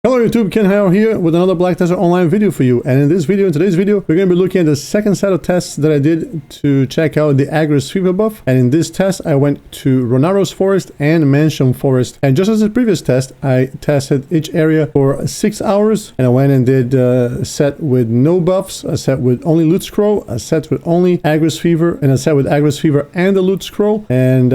Hello YouTube, Ken Hao here with another Black Tester online video for you. And in today's video, we're going to be looking at the second set of tests that I did to check out the Agris Fever buff. And in this test, I went to Ronaros Forest and Manshaum Forest. And just as the previous test, I tested each area for 6 hours. And I went and did a set with no buffs, a set with only loot scroll, a set with only Agris Fever, and a set with Agris Fever and the loot scroll. And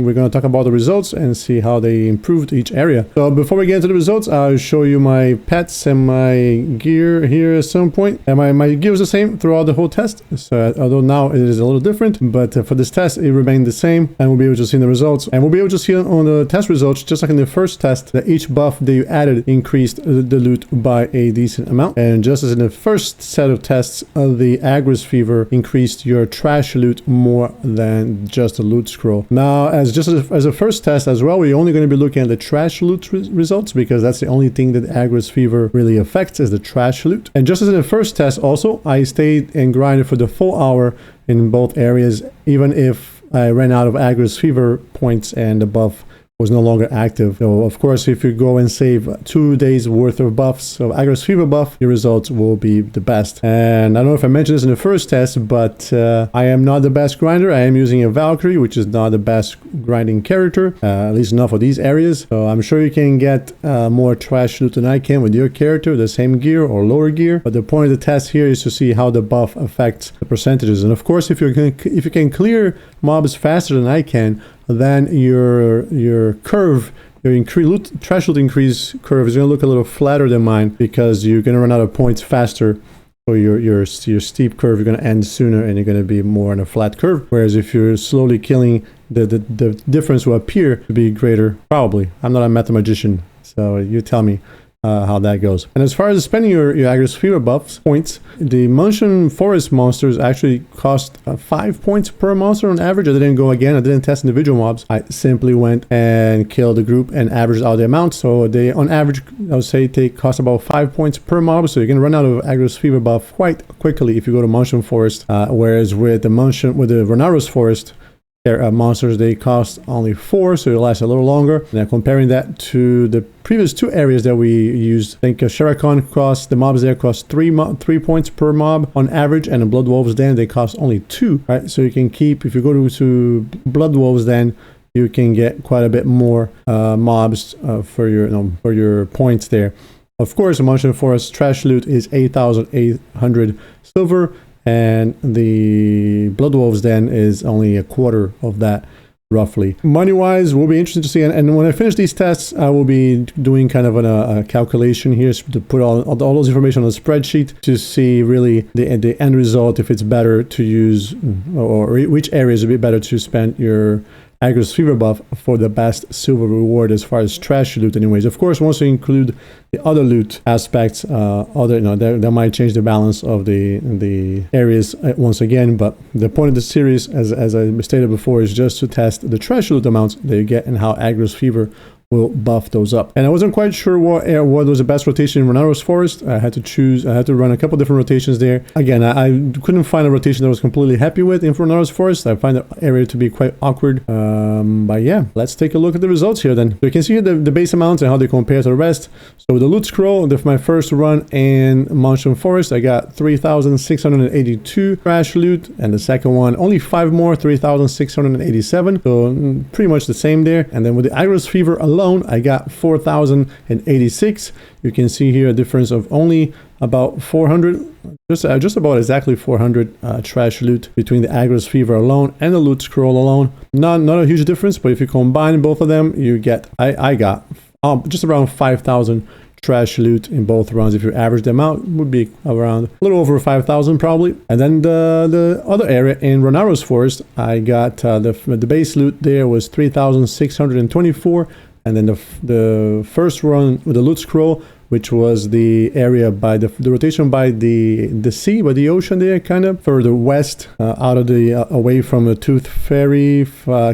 we're going to talk about the results and see how they improved each area. So before we get into the results, I'll show you my pets and my gear here at some point. And my gear was the same throughout the whole test, so although now it is a little different, but for this test it remained the same, and we'll be able to see the results. And we'll be able to see on the test results, just like in the first test, that each buff that you added increased the loot by a decent amount. And just as in the first set of tests, the Agris Fever increased your trash loot more than just the loot scroll. Now, as a first test as well, we're only going to be looking at the trash loot results, because that's the only thing that Agris Fever really affects, is the trash loot. And just as in the first test also, I stayed and grinded for the full hour in both areas, even if I ran out of Agris Fever points and the buff was no longer active. So of course, if you go and save 2 days worth of buffs of Agris Fever buff, your results will be the best. And I don't know if I mentioned this in the first test, but I am not the best grinder. I am using a Valkyrie, which is not the best grinding character, at least not for these areas. So I'm sure you can get more trash loot than I can with your character, the same gear or lower gear. But the point of the test here is to see how the buff affects the percentages. And of course, if you can clear mobs faster than I can, then your curve, your trash loot increase curve is going to look a little flatter than mine, because you're going to run out of points faster. So your steep curve, you're going to end sooner, and you're going to be more on a flat curve. Whereas if you're slowly killing, the difference will appear to be greater, probably. I'm not a mathematician, so you tell me how that goes. And as far as spending your Agris Fever buffs points, the Manshaum Forest monsters actually cost 5 points per monster on average. I didn't go again, I didn't test individual mobs. I simply went and killed the group and averaged out the amount. So they, on average, I would say they cost about 5 points per mob. So you can run out of Agris Fever buff quite quickly if you go to Manshaum Forest. Whereas with the Ronaros Forest monsters, they cost only 4, so it lasts a little longer. Now comparing that to the previous 2 areas that we used, I think Sharakan the mobs there cost 3 points per mob on average, and the Blood Wolves Den, they cost only 2, right? So you can keep, if you go to Blood Wolves Den, you can get quite a bit more mobs for your points there. Of course, the Manshaum Forest trash loot is 8,800 silver, and the Blood Wolves Den is only a quarter of that, roughly. Money-wise, will be interesting to see. And when I finish these tests, I will be doing kind of a calculation here to put all those information on a spreadsheet to see really the end result, if it's better to use, or which areas would be better to spend your Agris Fever buff for the best silver reward as far as trash loot anyways. Of course, once you include the other loot aspects, that might change the balance of the areas once again. But the point of the series, as I stated before, is just to test the trash loot amounts that you get and how Agris Fever will buff those up. And I wasn't quite sure what was the best rotation in Ronaros Forest. I had to run a couple different rotations there. Again, I couldn't find a rotation that I was completely happy with in Ronaros Forest. I find the area to be quite awkward. But yeah, let's take a look at the results here then. So you can see the base amounts and how they compare to the rest. So with the loot scroll, my first run in Manshaum Forest, I got 3,682 trash loot, and the second one only 5 more, 3,687. So pretty much the same there. And then with the Agris Fever alone, I got 4,086. You can see here a difference of only about 400, just about exactly 400 trash loot between the Agris Fever alone and the loot scroll alone. Not a huge difference, but if you combine both of them, you get, I got just around 5,000 trash loot in both runs. If you average them out, would be around a little over 5,000 probably. And then the other area in Ronaros Forest, I got the base loot there was 3,624. And then the first run with the loot scroll, which was the area by the rotation by the sea, by the ocean there, kind of further west, out of away from the Tooth Fairy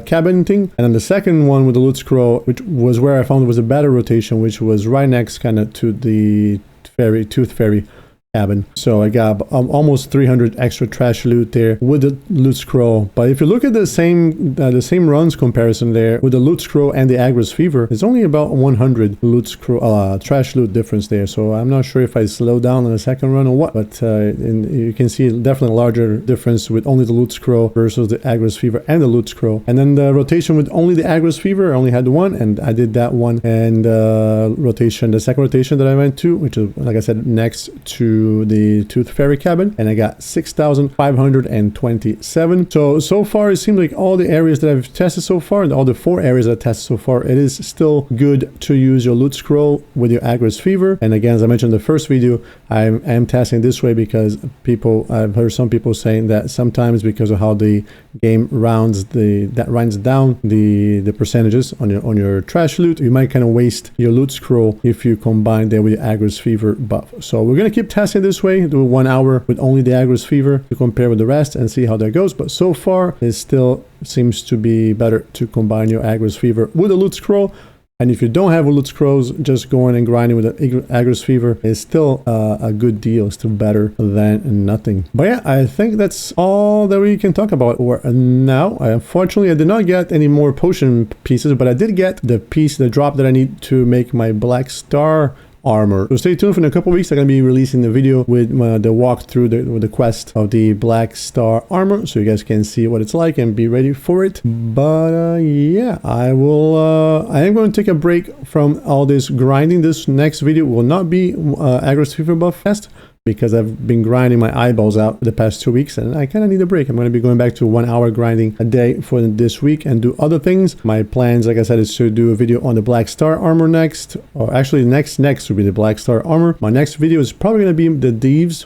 cabin thing. And then the second one with the loot scroll, which was where I found was a better rotation, which was right next kind of to the Tooth Fairy cabin. So I got almost 300 extra trash loot there with the loot scroll. But if you look at the same runs comparison there with the loot scroll and the Agris Fever, it's only about 100 loot scroll trash loot difference there. So I'm not sure if I slow down on the second run or what, but you can see definitely a larger difference with only the loot scroll versus the Agris Fever and the loot scroll. And then the rotation with only the Agris Fever, I only had one, and I did that one. And rotation, the second rotation that I went to, which is, like I said, next to the Tooth Fairy cabin, and I got 6,527. So far it seems like all the areas that I've tested so far, and all the 4 areas I've tested so far, it is still good to use your loot scroll with your Agris Fever. And again, as I mentioned in the first video, I am testing this way because I've heard some people saying that sometimes because of how the game rounds down the percentages on your trash loot, you might kind of waste your loot scroll if you combine that with your Agris Fever buff. So we're gonna keep testing this way, do 1 hour with only the Agris Fever to compare with the rest and see how that goes. But so far it still seems to be better to combine your Agris Fever with a loot scroll. And if you don't have a loot scrolls, just going and grinding with the Agris Fever is still a good deal, still better than nothing. But yeah, I think that's all that we can talk about now. Unfortunately, I did not get any more potion pieces, but I did get the drop that I need to make my Black Star armor. So stay tuned. For in a couple weeks I'm going to be releasing the video with the walkthrough with the quest of the Black Star armor, so you guys can see what it's like and be ready for it. But yeah, I am going to take a break from all this grinding. This next video will not be Agris Fever buff test, because I've been grinding my eyeballs out the past 2 weeks and I kind of need a break. I'm going to be going back to 1 hour grinding a day for this week and do other things. My plans, like I said, is to do a video on the Black Star armor next, or actually next will be the Black Star armor. My next video is probably going to be the devs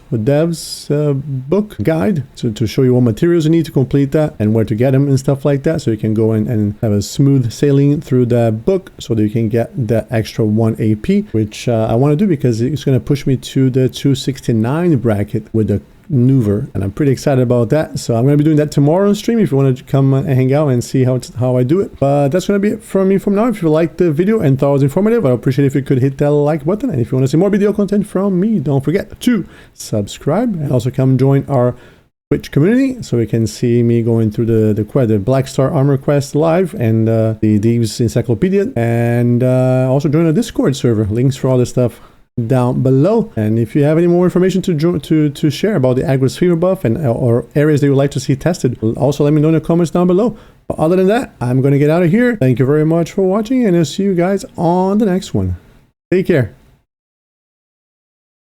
book guide, to show you what materials you need to complete that and where to get them and stuff like that, so you can go in and have a smooth sailing through that book so that you can get the extra 1 AP, which I want to do because it's going to push me to the 269 bracket with the maneuver, and I'm pretty excited about that. So I'm going to be doing that tomorrow on stream if you want to come and hang out and see how I do it. But that's going to be it from me from now. If you liked the video and thought it was informative, I'd appreciate if you could hit that like button. And if you want to see more video content from me, don't forget to subscribe, and also come join our Twitch community so you can see me going through the Black Star armor quest live, and the Thieves Encyclopedia, and also join the Discord server. Links for all this stuff down below. And if you have any more information to share about the Agris Fever buff and or areas that you would like to see tested, also let me know in the comments down below. But other than that, I'm going to get out of here. Thank you very much for watching, and I'll see you guys on the next one. Take care.